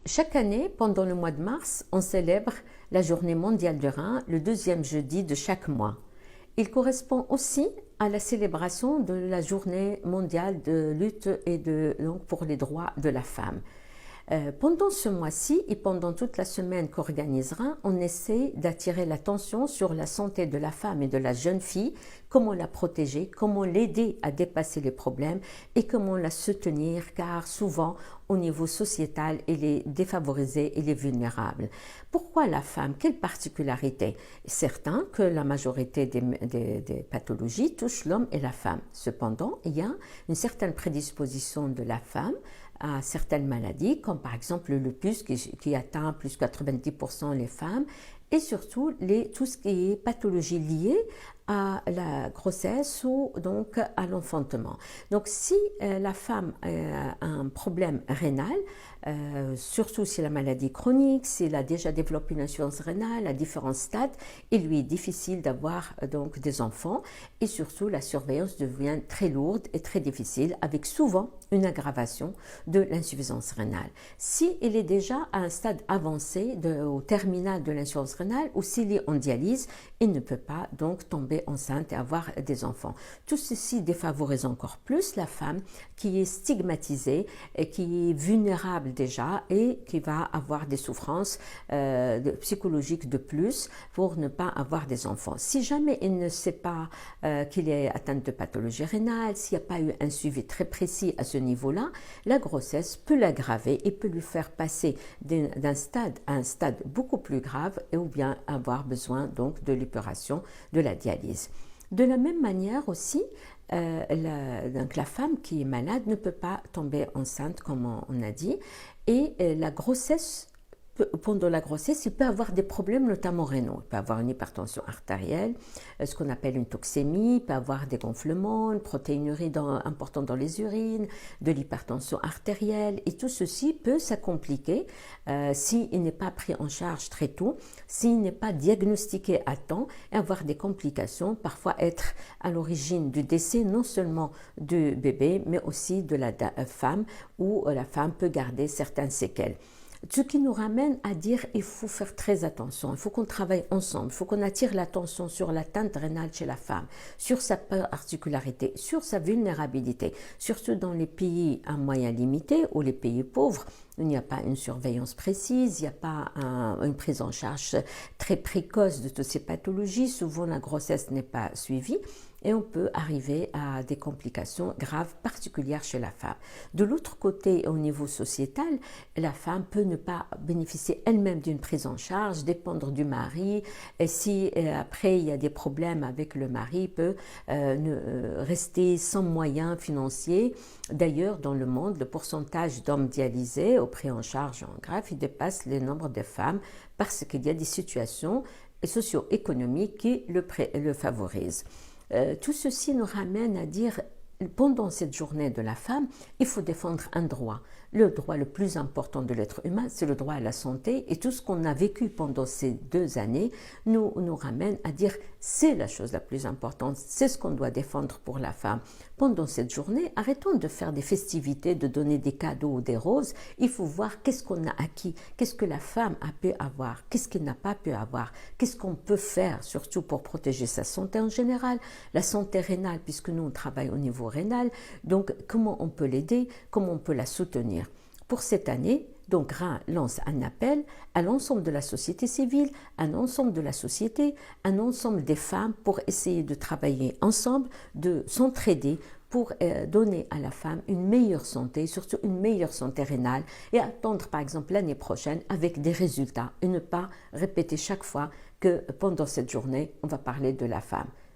Chaque année, pendant le mois de mars, on célèbre la Journée mondiale du rein le deuxième jeudi de chaque mois. Il correspond aussi à la célébration de la Journée mondiale de lutte donc pour les droits de la femme. Pendant ce mois-ci et pendant toute la semaine qu'organisera, on essaie d'attirer l'attention sur la santé de la femme et de la jeune fille, comment la protéger, comment l'aider à dépasser les problèmes et comment la soutenir, car souvent, au niveau sociétal, elle est défavorisée, elle est vulnérable. Pourquoi la femme? Quelle particularité? Certain que la majorité des pathologies touchent l'homme et la femme. Cependant, il y a une certaine prédisposition de la femme à certaines maladies, comme par exemple le lupus qui atteint plus de 90% les femmes, et surtout tout ce qui est pathologie liée à la grossesse ou donc à l'enfantement. Donc si la femme a un problème rénal, surtout si la maladie chronique, si elle a déjà développé une insuffisance rénale à différents stades, il lui est difficile d'avoir donc des enfants et surtout la surveillance devient très lourde et très difficile avec souvent une aggravation de l'insuffisance rénale. Si elle est déjà à un stade avancé au terminal de l'insuffisance rénale ou s'il est en dialyse, il ne peut pas donc tomber enceinte et avoir des enfants. Tout ceci défavorise encore plus la femme qui est stigmatisée et qui est vulnérable déjà et qui va avoir des souffrances psychologiques de plus pour ne pas avoir des enfants. Si jamais il ne sait pas qu'il est atteinte de pathologie rénale, s'il n'y a pas eu un suivi très précis à ce niveau-là, la grossesse peut l'aggraver et peut lui faire passer d'un stade à un stade beaucoup plus grave et ou bien avoir besoin donc de l'opération de la dialyse. De la même manière aussi, donc la femme qui est malade ne peut pas tomber enceinte comme on a dit et la grossesse pendant la grossesse, il peut avoir des problèmes notamment rénaux. Il peut avoir une hypertension artérielle, ce qu'on appelle une toxémie, il peut avoir des gonflements, une protéinurie importante dans les urines, de l'hypertension artérielle et tout ceci peut s'accompliquer s'il n'est pas pris en charge très tôt, s'il n'est pas diagnostiqué à temps et avoir des complications, parfois être à l'origine du décès non seulement du bébé mais aussi de la femme où la femme peut garder certaines séquelles. Ce qui nous ramène à dire il faut faire très attention, il faut qu'on travaille ensemble, il faut qu'on attire l'attention sur l'atteinte rénale chez la femme, sur sa particularité, sur sa vulnérabilité, surtout dans les pays à moyens limités ou les pays pauvres. Il n'y a pas une surveillance précise, il n'y a pas une prise en charge très précoce de toutes ces pathologies, souvent la grossesse n'est pas suivie et on peut arriver à des complications graves particulières chez la femme. De l'autre côté, au niveau sociétal, la femme peut ne pas bénéficier elle-même d'une prise en charge, dépendre du mari, et si après il y a des problèmes avec le mari, peut rester sans moyens financiers. D'ailleurs, dans le monde, le pourcentage d'hommes dialysés au pris en charge en grave, il dépasse le nombre de femmes parce qu'il y a des situations socio-économiques qui le favorisent. Tout ceci nous ramène à dire, pendant cette journée de la femme, il faut défendre un droit. Le droit le plus important de l'être humain, c'est le droit à la santé. Et tout ce qu'on a vécu pendant ces 2 années nous ramène à dire c'est la chose la plus importante, c'est ce qu'on doit défendre pour la femme. Pendant cette journée, arrêtons de faire des festivités, de donner des cadeaux ou des roses. Il faut voir qu'est-ce qu'on a acquis, qu'est-ce que la femme a pu avoir, qu'est-ce qu'elle n'a pas pu avoir, qu'est-ce qu'on peut faire, surtout pour protéger sa santé en général, la santé rénale, puisque nous on travaille au niveau rénal, donc comment on peut l'aider, comment on peut la soutenir. Pour cette année, donc RAIN lance un appel à l'ensemble de la société civile, à l'ensemble de la société, à l'ensemble des femmes pour essayer de travailler ensemble, de s'entraider pour donner à la femme une meilleure santé, surtout une meilleure santé rénale et attendre par exemple l'année prochaine avec des résultats et ne pas répéter chaque fois que pendant cette journée, on va parler de la femme.